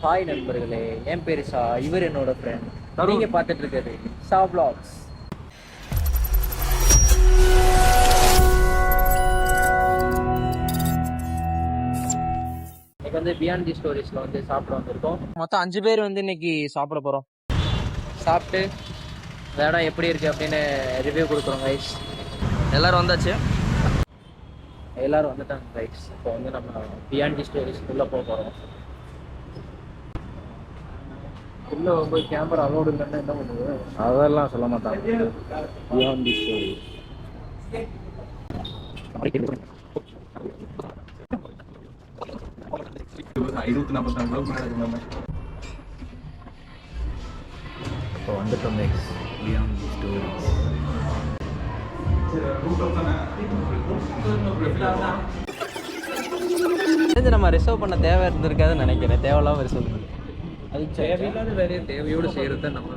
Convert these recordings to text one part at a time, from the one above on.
Hi நண்பர்களே, என் பேர் ஷா, இவர் என்னோட ஃப்ரெண்ட். நீங்கள் பார்த்துட்டு இருக்கிறது ஷா vlogs. இன்னைக்கு வந்து பியாண்ட் தி ஸ்டோரிஸில் வந்து சாப்பிட வந்திருக்கோம். மொத்தம் 5 பேர் வந்து இன்னைக்கு சாப்பிட போகிறோம். சாப்பிட்டு இந்த இடம் எப்படி இருக்குது அப்படின்னு ரிவ்யூ கொடுக்குறோம் கைஸ். எல்லோரும் வந்தாச்சு, எல்லோரும் வந்துட்டாங்க கைஸ். இப்போ வந்து நம்ம பியாண்ட் தி ஸ்டோரிஸ் உள்ளே போக போகிறோம். உள்ளே போய் கேமரா அலோடு இல்லைன்னா என்ன பண்ணுது? அதெல்லாம் சொல்ல மாட்டாங்க. பியாண்ட் தி ஸ்டோரி இப்போ வந்துட்டோம் கைஸ். பியாண்ட் தி ஸ்டோரிஸ் நம்ம ரிசர்வ் பண்ண தேவை இருந்திருக்காதுன்னு நினைக்கிறேன். தேவையில்லாம ரிசர்வ் பண்ணி அது தேவையில்லாத வேலையை தேவையோடு செய்கிறது நம்ம.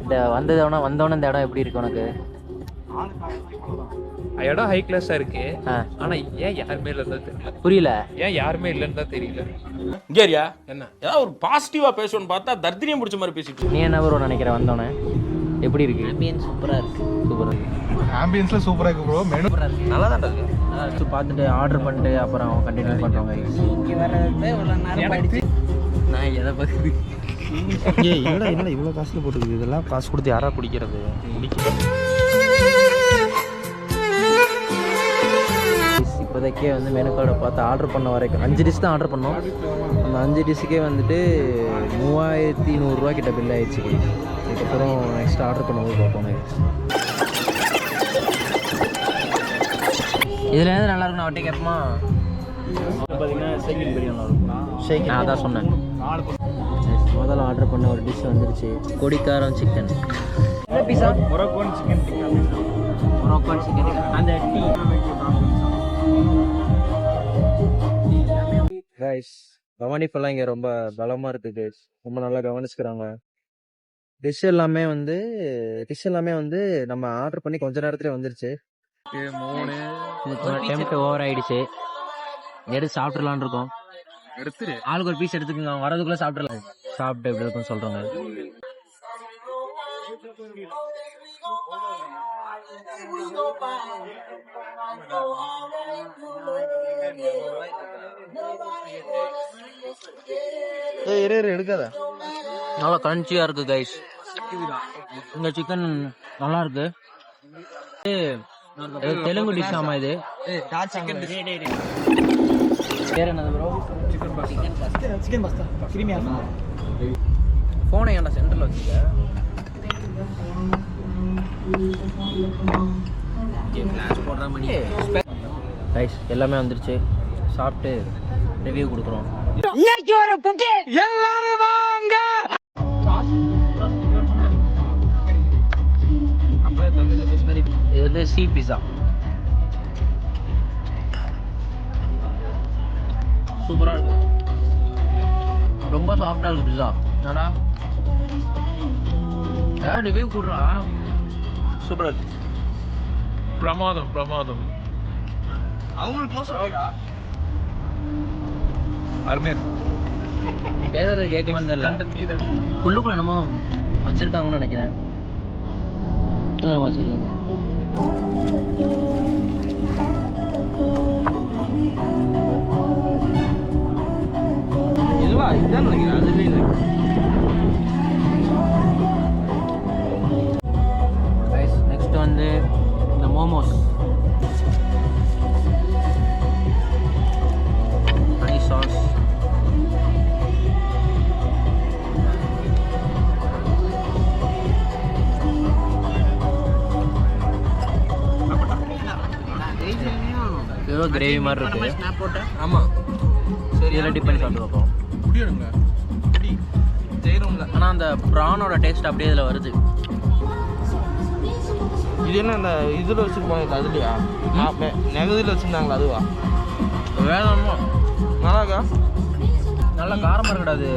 இந்த வந்தோடனே இந்த இடம் எப்படி இருக்கு உனக்கு? இடம் ஹை கிளாஸா இருக்கு. ஆனா ஏன் யாருமே இல்லைன்னு தெரியல. புரியல, ஏன் யாருமே இல்லைன்னு தான் தெரியல. இங்கேரியா என்ன ஏதாவது ஒரு பாசிட்டிவா பேசணும்னு பார்த்தா தர்தினியம் பிடிச்ச மாதிரி பேசிட்டு. நீ என்ன ப்ரோ நினைக்கிற? வந்தோடனே எப்படி இருக்கு? ஆம்பியன்ஸ் சூப்பரா இருக்கு. சூப்பரா இருக்கு. ஆம்பியன்ஸ்ல சூப்பரா இருக்கு ப்ரோ. மெனு நல்லா தான் இருக்கு. ஃபர்ஸ்ட் பார்த்துட்டு ஆர்டர் பண்ணிட்டு அப்புறம் கண்டினியூ பண்றோம். இங்க வரது இவ்வளவு நேரம் ஆயிடுச்சு. நான் எதை பத்தி என்னடா இவ்வளோ காசுல போட்டுருக்கு? இதெல்லாம் காசு கொடுத்து யாரா குடிக்கிறது? இப்போதைக்கே வந்து மெனு கார்டை பார்த்து ஆர்டர் பண்ண வரைக்கும் 5 டிஷ் தான் ஆர்டர் பண்ணோம். அந்த 5 டிஷ்ஷுக்கே வந்துட்டு 3100 ரூபா கிட்ட பில் ஆயிடுச்சு. இதுக்கப்புறம் நெக்ஸ்ட் ஆர்டர் பண்ணும்போது பார்ப்போம். இதில் எது நல்லா இருக்கும்? அவட்டே கேட்போமா? பார்த்தீங்கன்னா ஷேக்கிங் பிரியாணி நல்லா இருக்கும். ஷேக் நான் அதான் சொன்னேன். முதல்ல ஆர்டர் பண்ண ஒரு டிஷ் வந்துருச்சு. கொடிக்காரம் சிக்கன். என்ன பீஸா? மொரோக்கோன் சிக்கன் டிக்கா. மொரோக்கோன் சிக்கன் டிக்கா. அந்த டீ கைஸ், கவனிப்பெல்லாம் இங்கே ரொம்ப பலமாக இருக்குது கைஸ். ரொம்ப நல்லா கவனிச்சுக்கிறாங்க. டிஷ் எல்லாமே வந்து நம்ம ஆர்டர் பண்ணி கொஞ்ச நேரத்துலேயே வந்துருச்சு. 3 டெம்ப்ட் ஓவர் ஆயிடுச்சு. எடுத்து சாப்பிட்றலான்னு இருக்கோம். எடுத்துரு, ஆளுக்கு ஒரு பீஸ் எடுத்துக்கோங்க. வரதுக்குள்ளே சாப்பிட்றலாம். சாப்பிட்டு எப்படி இருக்குன்னு சொல்கிறோங்க. எடுக்காத. நல்லா கிரன்ச்சியாக இருக்குது கைஸ். இந்த சிக்கன் நல்லா இருக்கு. தெலுங்கு டிஷ் ஆமா இது. பேர் என்னது ப்ரோ? Chicken pasta கிரீமியா. ஃபோனை ஏன்டா சென்டரில் வச்சுக்க? கைஸ் எல்லாமே வந்துருச்சு. சாப்பிட்டு ரிவ்யூ கொடுக்குறோம். இது வந்து சி பிஸா. சூப்பராக இருக்கு. ரொம்ப சாஃப்டாக இருக்கு பிஸா. என்னடா ரிவ்யூ கொடுறா. சூப்பராக இருக்கு. பிரமாதம். அருமையா பேசுறது கேட்க வந்தல. உள்ளுக்குள்ள என்னமோ வச்சிருக்காங்கன்னு நினைக்கிறேன். வச்சிருக்காங்க. இதுவா இதுதான் நினைக்கிறேன். அதுலேயே இல்லை. நெக்ஸ்ட் வந்து இந்த மோமோஸ். Honey sauce. ஏதோ கிரேவி மாதிரி இருக்கு. ஆமாம், சரி. இதில் டிப் பண்ணி சாப்பிட்டு பார்ப்போம். முடியணுங்க. ஆனால் அந்த ப்ரானோட டேஸ்ட் அப்படியே இதில் வருது. இது என்ன இந்த இதில் வச்சுருப்பாங்க? அதுலையா நெகதில் வச்சுருந்தாங்களா? அதுவா? வேணாமா நல்லாக்கா நல்லா காரமாக இருக்கடாது.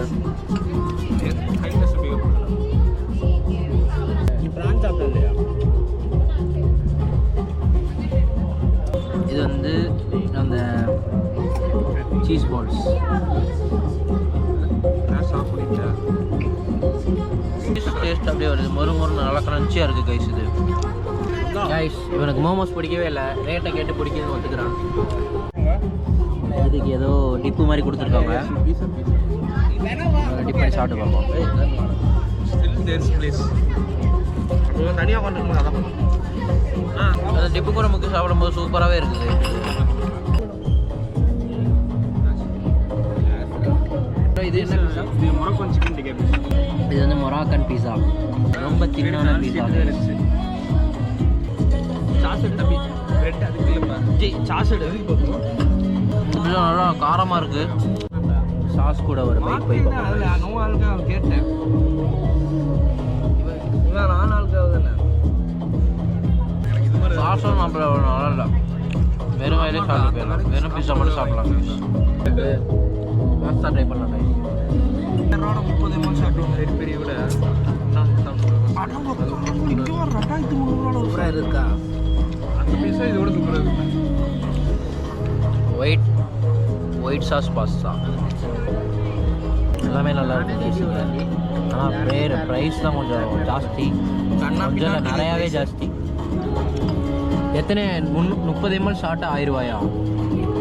நீ பிரான் சாப்பிட்டது இல்லையா? இது வந்து அந்த சீஸ் பால்ஸ் டேஸ்ட் அப்படியே வருது. மொறு நல்லா க்ரன்ச்சியாக இருக்குது கைஸ். இது கைஸ் இவனுக்கு மோமோஸ் பிடிக்கவே இல்லை, ரேட்டை கேட்டு பிடிக்குதுன்னு ஒத்துக்கிறான். இதுக்கு ஏதோ டிப்பு மாதிரி கொடுத்துருக்காங்க, டிப் பண்ணி சாப்பிட்டு பார்ப்போம். தனியாக பண்ணுறோம் அதான் அந்த டிப்பு கூட முக்கிய சாப்பிடும்போது சூப்பராகவே இருக்குது. இது என்ன pizza? இது மொராக்கன் சிக்கன் டிக்கா பீஸ். இது வந்து மொராக்கன் பீஸா, ரொம்ப தின்னான பீஸா. சாஸ் எடுத்து பிரெட் அதுக்கு இல்லைப்பா ஜி சாஸ் எடுத்து போதும். இது நல்லா காரமாக இருக்குது. சாஸ் கூட ஒரு பைக் பைக் அதில் நோ ஆளுக்கு அவன் கேட்டேன். இவன் 4 ஆளுக்கு தானே. எனக்கு இது மாதிரி சாஸும் நம்மள நல்லா இல்லை. வெறும் வயலே சாப்பிட்டு போயிடலாம். வெறும் பீஸா மட்டும் சாப்பிடலாம். பாஸ்தா ட்ரை பண்ணலாம். 30 எம்எல் சாப்பிடுவாங்க ரெட் பெரிய விட. சூப்பராக இருக்கா அந்த பீஸா இதோட சூப்பராக இருக்கு. ஒயிட் சாஸ் பாஸ்தா எல்லாமே நல்லா இருக்குது. ஆனால் ப்ரைஸ் தான் கொஞ்சம் ஜாஸ்தி, கொஞ்சம் நிறையாவே ஜாஸ்தி. எத்தனை 30 எம்எல் ஷார்ட்டு 1000 ரூபாயா?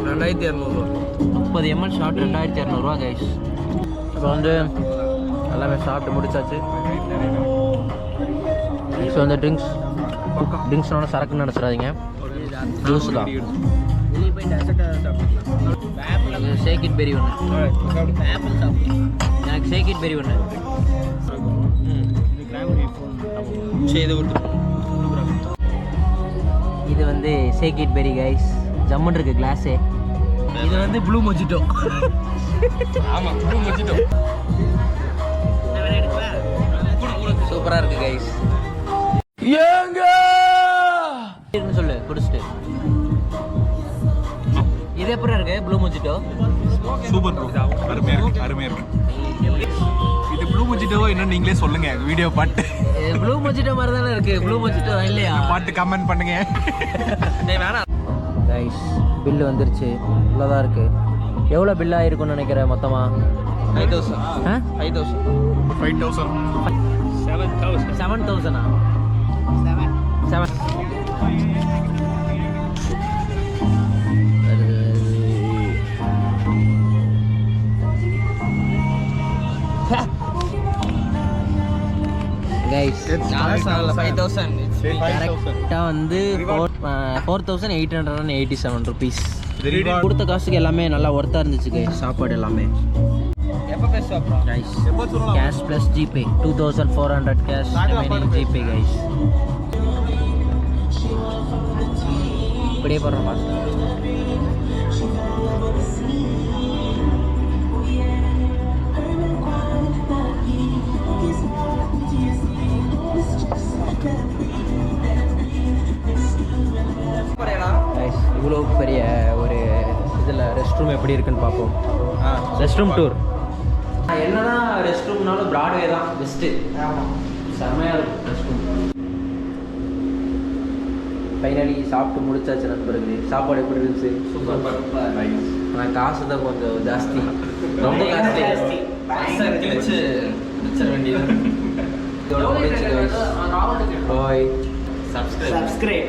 2200. 30 எம்எல் ஷார்ட் 2200 கைஸ். இப்போ வந்து எல்லாமே சாப்பிட்டு முடிச்சாச்சு. நெக்ஸ்ட் வந்து ட்ரிங்க்ஸ்னால சரக்குன்னு நினச்சிடாதீங்க, ஜூஸ் தான். ஷேக் இட் பெரி ஒன்று, எனக்கு ஷேக் இட் பெரி ஒன்று. இது வந்து ஷேக் இட் பெரி கைஸ், ஜம்முன்னு இருக்கு கிளாஸே. இது வந்து ப்ளூ மொஜிட்டோ. ஆமா ப்ளூ மொஜிட்டோ சூப்பராக இருக்கு கைஸ். ஏங்க சொல்லு குடிச்சிட்டு. இது எப்படி இருக்கு ப்ளூ மொஜிட்டோ? சூப்பர் ப்ரோ, அருமையா இருக்கு, அருமையா இருக்கு. இது ப்ளூ மொஜிட்டோ என்னன்னு நீங்களே சொல்லுங்க வீடியோ பாட்டு. ப்ளூ மொஜிட்டோ மாதிரி தானே இருக்கு, ப்ளூ மொஜிட்டோ இல்லையா? பாட்டு கமெண்ட் பண்ணுங்க. கைஸ் பில்லு வந்துருச்சு, நல்லா தான் இருக்கு. எவ்வளோ பில் ஆயிருக்கும்னு நினைக்கிறேன் மொத்தமாக? 5000. 5000 5000 7000 7 கைஸ் கரெக்டாக வந்து 4887 ருபீஸ். கொடுத்த காசுக்கு எல்லாமே நல்லா ஒர்த்தாக இருந்துச்சு கைஸ், சாப்பாடு எல்லாமே. எப்போ பேச சாப்பிட்றோம் guys cash plus GPay 2400 cash remaining GPay guys. இப்படியே போடுறோம் பாஸ். கைஸ் இவ்வளோ பெரிய ஒரு இதில் ரெஸ்ட் ரூம் எப்படி இருக்குன்னு பார்ப்போம். Rest room tour. என்னதான் ரெஸ்ட் ரூம்னாலும் பிராட்வே தான் பெஸ்ட்டு. செம்மையாக இருக்கும் ரெஸ்ட் ரூம். ஃபைனலி சாப்பிட்டு முடிச்சாச்சு நண்பர்களே. சாப்பாடு எப்படி இருந்துச்சு? சூப்பர். ஆனால் காசு தான் கொஞ்சம் ஜாஸ்தி, ரொம்ப ஜாஸ்தி. கிழிச்சு வேண்டியது. இதோட முடிச்சு பாய். சப்ஸ்கிரைப்